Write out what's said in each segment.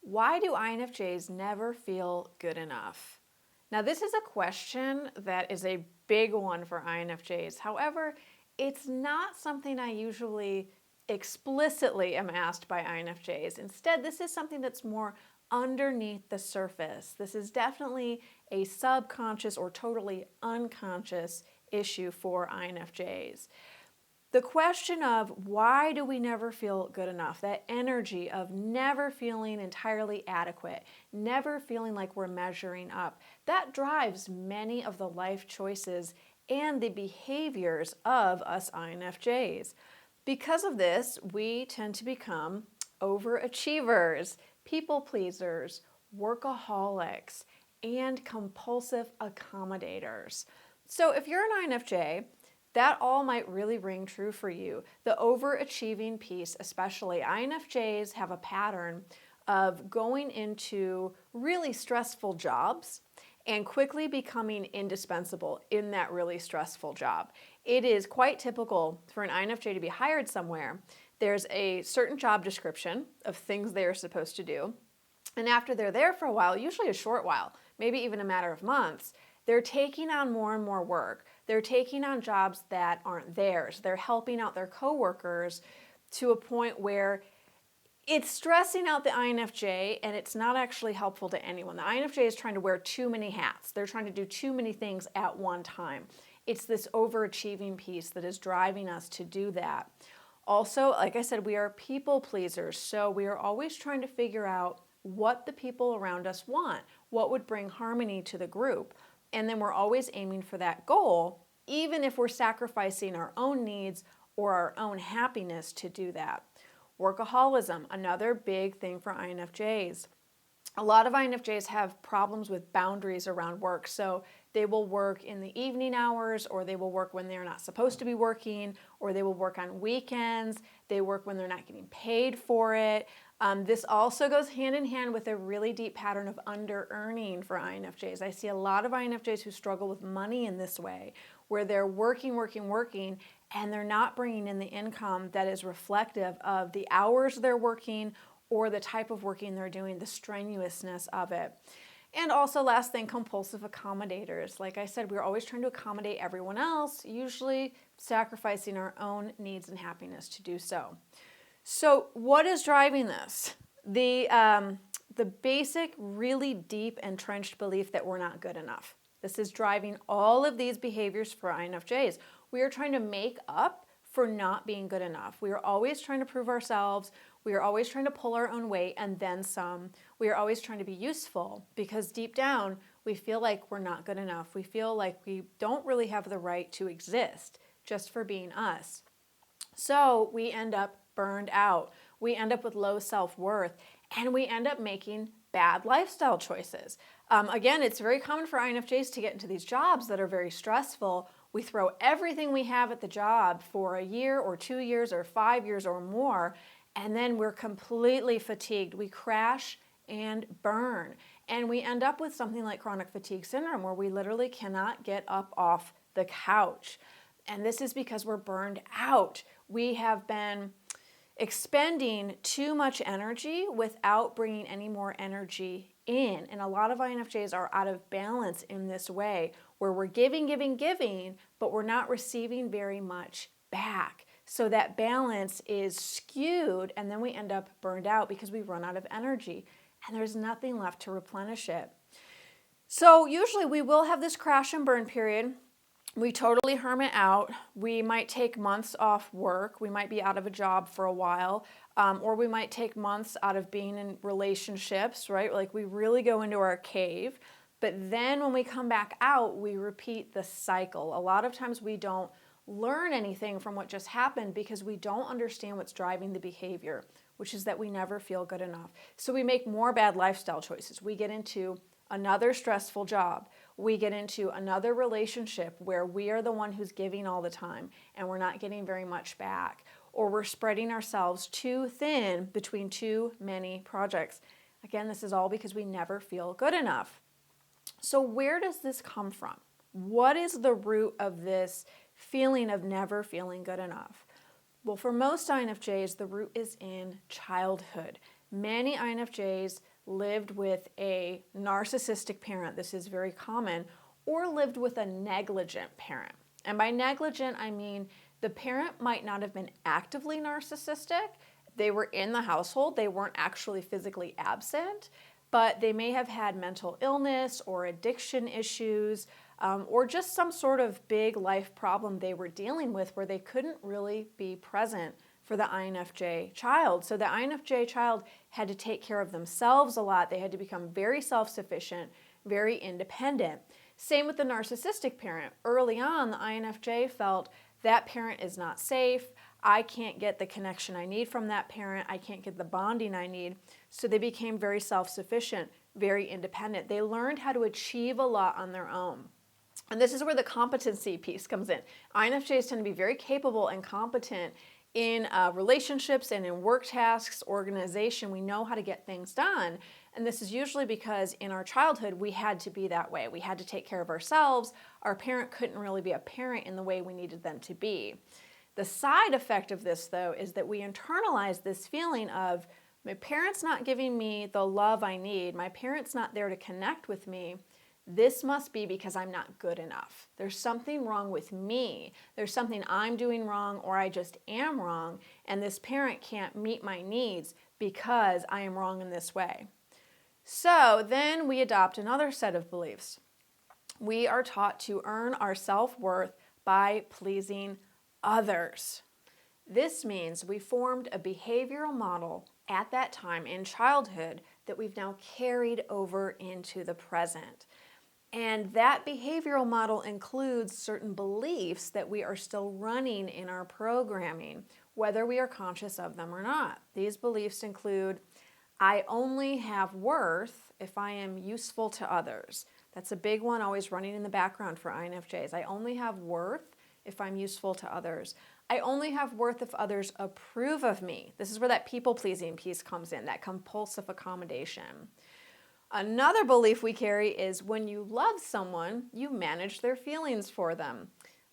Why do INFJs never feel good enough? Now, this is a question that is a big one for INFJs. However, it's not something I usually explicitly am asked by INFJs. Instead, this is something that's more underneath the surface. This is definitely a subconscious or totally unconscious issue for INFJs. The question of why do we never feel good enough, that energy of never feeling entirely adequate, never feeling like we're measuring up, that drives many of the life choices and the behaviors of us INFJs. Because of this, we tend to become overachievers, people pleasers, workaholics, and compulsive accommodators. So if you're an INFJ, that all might really ring true for you. The overachieving piece, especially. INFJs have a pattern of going into really stressful jobs and quickly becoming indispensable in that really stressful job. It is quite typical for an INFJ to be hired somewhere. There's a certain job description of things they're supposed to do. And after they're there for a while, usually a short while, maybe even a matter of months, they're taking on more and more work. They're taking on jobs that aren't theirs. They're helping out their coworkers to a point where it's stressing out the INFJ and it's not actually helpful to anyone. The INFJ is trying to wear too many hats. They're trying to do too many things at one time. It's this overachieving piece that is driving us to do that. Also, like I said, we are people pleasers, so we are always trying to figure out what the people around us want, what would bring harmony to the group. And then we're always aiming for that goal, even if we're sacrificing our own needs or our own happiness to do that. Workaholism, another big thing for INFJs. A lot of INFJs have problems with boundaries around work. So they will work in the evening hours, or they will work when they're not supposed to be working, or they will work on weekends. They work when they're not getting paid for it. This also goes hand in hand with a really deep pattern of under-earning for INFJs. I see a lot of INFJs who struggle with money in this way, where they're working, and they're not bringing in the income that is reflective of the hours they're working or the type of working they're doing, the strenuousness of it. And also, last thing, compulsive accommodators. Like I said, we're always trying to accommodate everyone else, usually sacrificing our own needs and happiness to do so. So what is driving this? The basic, really deep, entrenched belief that we're not good enough. This is driving all of these behaviors for INFJs. We are trying to make up for not being good enough. We are always trying to prove ourselves. We are always trying to pull our own weight and then some. We are always trying to be useful because deep down, we feel like we're not good enough. We feel like we don't really have the right to exist just for being us. So we end up burned out. We end up with low self-worth, and we end up making bad lifestyle choices. Again, it's very common for INFJs to get into these jobs that are very stressful. We throw everything we have at the job for a year or 2 years or 5 years or more, and then we're completely fatigued. We crash and burn, and we end up with something like chronic fatigue syndrome, where we literally cannot get up off the couch. And this is because we're burned out. We have been expending too much energy without bringing any more energy in. And a lot of INFJs are out of balance in this way, where we're giving, but we're not receiving very much back. So that balance is skewed, and then we end up burned out because we run out of energy, and there's nothing left to replenish it. So usually we will have this crash and burn period. We totally hermit out. We might take months off work. We might be out of a job for a while, or we might take months out of being in relationships, right? Like we really go into our cave. But then when we come back out, we repeat the cycle. A lot of times we don't learn anything from what just happened because we don't understand what's driving the behavior, which is that we never feel good enough. So we make more bad lifestyle choices. We get into another stressful job. We get into another relationship where we are the one who's giving all the time and we're not getting very much back. Or we're spreading ourselves too thin between too many projects. Again, this is all because we never feel good enough. So where does this come from? What is the root of this feeling of never feeling good enough? Well, for most INFJs, the root is in childhood. Many INFJs lived with a narcissistic parent, this is very common, or lived with a negligent parent. And by negligent, I mean the parent might not have been actively narcissistic. They were in the household, they weren't actually physically absent, but they may have had mental illness or addiction issues, or just some sort of big life problem they were dealing with where they couldn't really be present for the INFJ child. So the INFJ child had to take care of themselves a lot. They had to become very self-sufficient, very independent. Same with the narcissistic parent. Early on, the INFJ felt that parent is not safe. I can't get the connection I need from that parent. I can't get the bonding I need. So they became very self-sufficient, very independent. They learned how to achieve a lot on their own. And this is where the competency piece comes in. INFJs tend to be very capable and competent in relationships and in work tasks, organization. We know how to get things done. And this is usually because in our childhood, we had to be that way. We had to take care of ourselves. Our parent couldn't really be a parent in the way we needed them to be. The side effect of this, though, is that we internalize this feeling of my parent's not giving me the love I need. My parent's not there to connect with me. This must be because I'm not good enough. There's something wrong with me. There's something I'm doing wrong, or I just am wrong, and this parent can't meet my needs because I am wrong in this way. So then we adopt another set of beliefs. We are taught to earn our self-worth by pleasing others. This means we formed a behavioral model at that time in childhood that we've now carried over into the present. And that behavioral model includes certain beliefs that we are still running in our programming, whether we are conscious of them or not. These beliefs include, I only have worth if I am useful to others. That's a big one always running in the background for INFJs. I only have worth if I'm useful to others. I only have worth if others approve of me. This is where that people-pleasing piece comes in, that compulsive accommodation. Another belief we carry is when you love someone, you manage their feelings for them.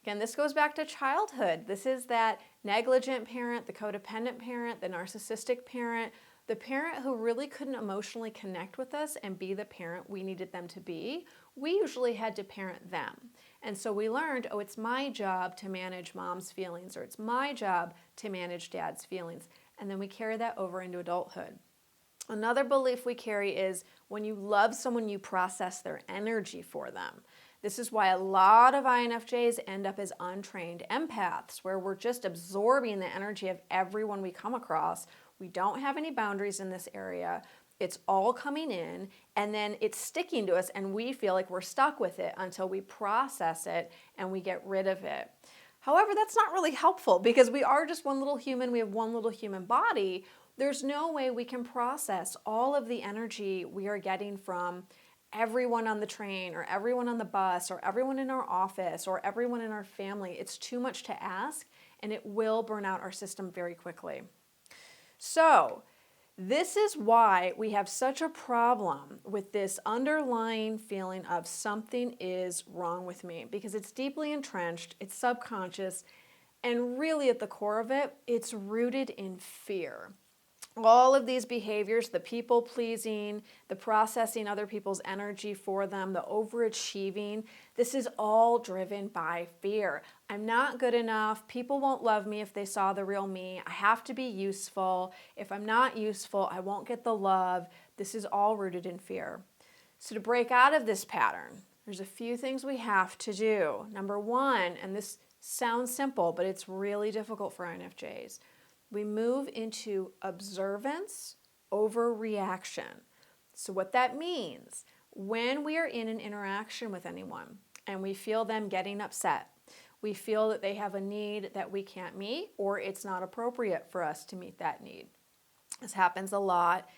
Again, this goes back to childhood. This is that negligent parent, the codependent parent, the narcissistic parent, the parent who really couldn't emotionally connect with us and be the parent we needed them to be. We usually had to parent them. And so we learned, oh, it's my job to manage mom's feelings, or it's my job to manage dad's feelings. And then we carry that over into adulthood. Another belief we carry is when you love someone, you process their energy for them. This is why a lot of INFJs end up as untrained empaths, where we're just absorbing the energy of everyone we come across. We don't have any boundaries in this area. It's all coming in, and then it's sticking to us, and we feel like we're stuck with it until we process it and we get rid of it. However, that's not really helpful because we are just one little human. We have one little human body. There's no way we can process all of the energy we are getting from everyone on the train or everyone on the bus or everyone in our office or everyone in our family. It's too much to ask, and it will burn out our system very quickly. So this is why we have such a problem with this underlying feeling of something is wrong with me, because it's deeply entrenched, it's subconscious, and really at the core of it, it's rooted in fear. All of these behaviors, the people-pleasing, the processing other people's energy for them, the overachieving, this is all driven by fear. I'm not good enough. People won't love me if they saw the real me. I have to be useful. If I'm not useful, I won't get the love. This is all rooted in fear. So to break out of this pattern, there's a few things we have to do. Number one, and this sounds simple, but it's really difficult for INFJs. We move into observance over reaction. So what that means, when we are in an interaction with anyone and we feel them getting upset, we feel that they have a need that we can't meet, or it's not appropriate for us to meet that need. This happens a lot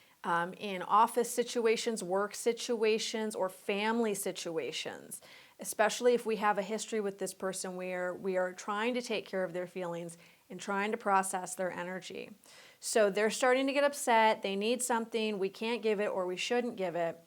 in office situations, work situations, or family situations, especially if we have a history with this person where we are trying to take care of their feelings and trying to process their energy. So they're starting to get upset, they need something, we can't give it or we shouldn't give it.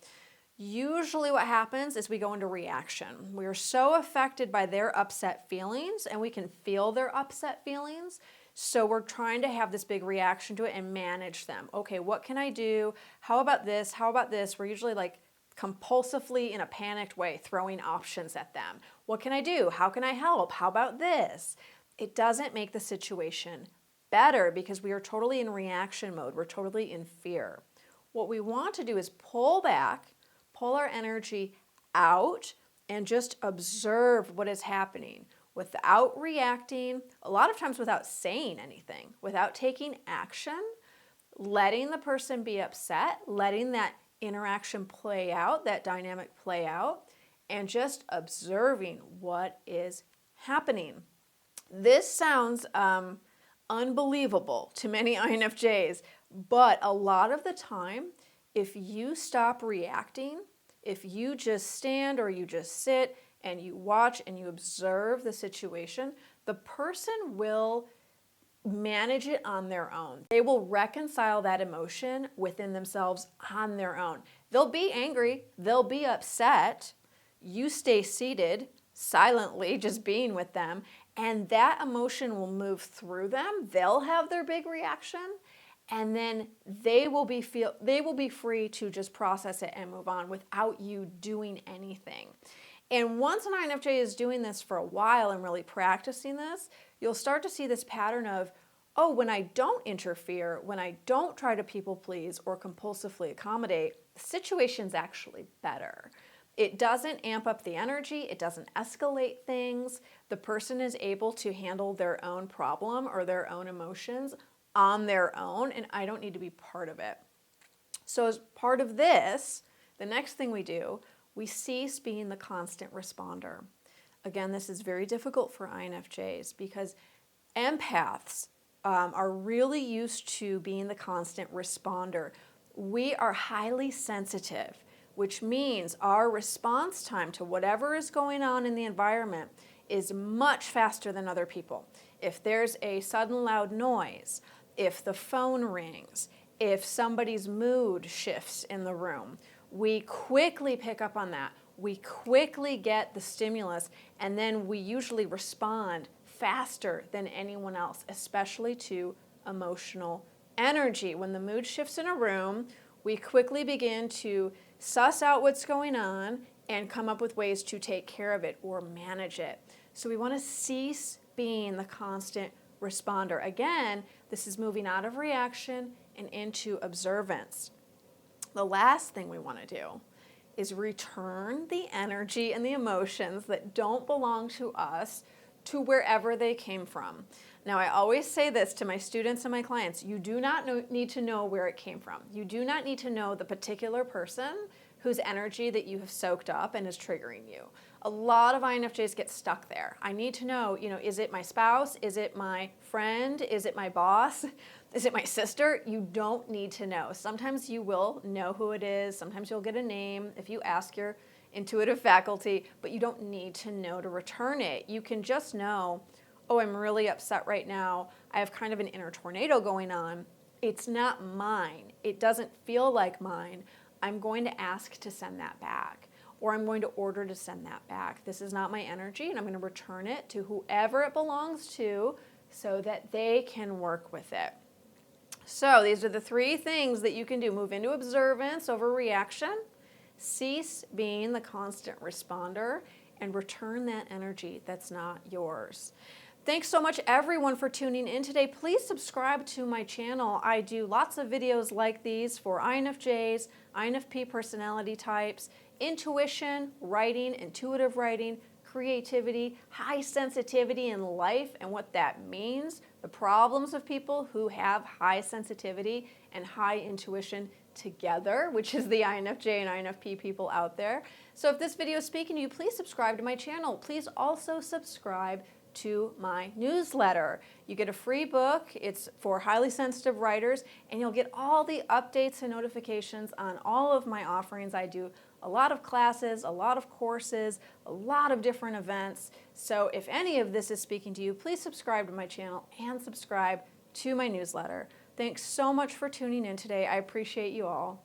Usually what happens is we go into reaction. We are so affected by their upset feelings, and we can feel their upset feelings, So we're trying to have this big reaction to it and manage them. Okay, what can I do? How about this? How about this? We're usually like compulsively in a panicked way throwing options at them. What can I do? How can I help? How about this? It doesn't make the situation better because we are totally in reaction mode. We're totally in fear. What we want to do is pull back, pull our energy out, and just observe what is happening without reacting, a lot of times without saying anything, without taking action, letting the person be upset, letting that interaction play out, that dynamic play out, and just observing what is happening. This sounds unbelievable to many INFJs, but a lot of the time, if you stop reacting, if you just stand or you just sit and you watch and you observe the situation, the person will manage it on their own. They will reconcile that emotion within themselves on their own. They'll be angry, they'll be upset. You stay seated silently, just being with them, and that emotion will move through them. They'll have their big reaction, and then they will be free to just process it and move on without you doing anything. And once an INFJ is doing this for a while and really practicing this, you'll start to see this pattern of, oh, when I don't interfere, when I don't try to people please or compulsively accommodate, the situation's actually better. It doesn't amp up the energy, it doesn't escalate things. The person is able to handle their own problem or their own emotions on their own, and I don't need to be part of it. So as part of this, the next thing we do, we cease being the constant responder. Again, this is very difficult for INFJs because empaths are really used to being the constant responder. We are highly sensitive, which means our response time to whatever is going on in the environment is much faster than other people. If there's a sudden loud noise, if the phone rings, if somebody's mood shifts in the room, we quickly pick up on that. We quickly get the stimulus, and then we usually respond faster than anyone else, especially to emotional energy. When the mood shifts in a room, we quickly begin to suss out what's going on and come up with ways to take care of it or manage it. So we want to cease being the constant responder. Again, this is moving out of reaction and into observance. The last thing we want to do is return the energy and the emotions that don't belong to us to wherever they came from. Now, I always say this to my students and my clients, you do not need to know where it came from. You do not need to know the particular person whose energy that you have soaked up and is triggering you. A lot of INFJs get stuck there. I need to know, is it my spouse? Is it my friend? Is it my boss? Is it my sister? You don't need to know. Sometimes you will know who it is. Sometimes you'll get a name if you ask your intuitive faculty, but you don't need to know to return it. You can just know, oh, I'm really upset right now. I have kind of an inner tornado going on. It's not mine. It doesn't feel like mine. I'm going to ask to send that back, or I'm going to order to send that back. This is not my energy, and I'm going to return it to whoever it belongs to so that they can work with it. So these are the three things that you can do. Move into observance over reaction, cease being the constant responder, and return that energy that's not yours. Thanks so much, everyone, for tuning in today. Please subscribe to my channel. I do lots of videos like these for INFJs, INFP personality types, intuition, writing, intuitive writing, creativity, high sensitivity in life and what that means, the problems of people who have high sensitivity and high intuition together, which is the INFJ and INFP people out there. So if this video is speaking to you, please subscribe to my channel. Please also subscribe to my newsletter. You get a free book. It's for highly sensitive writers, and you'll get all the updates and notifications on all of my offerings. I do a lot of classes, a lot of courses, a lot of different events. So if any of this is speaking to you, please subscribe to my channel and subscribe to my newsletter. Thanks so much for tuning in today. I appreciate you all.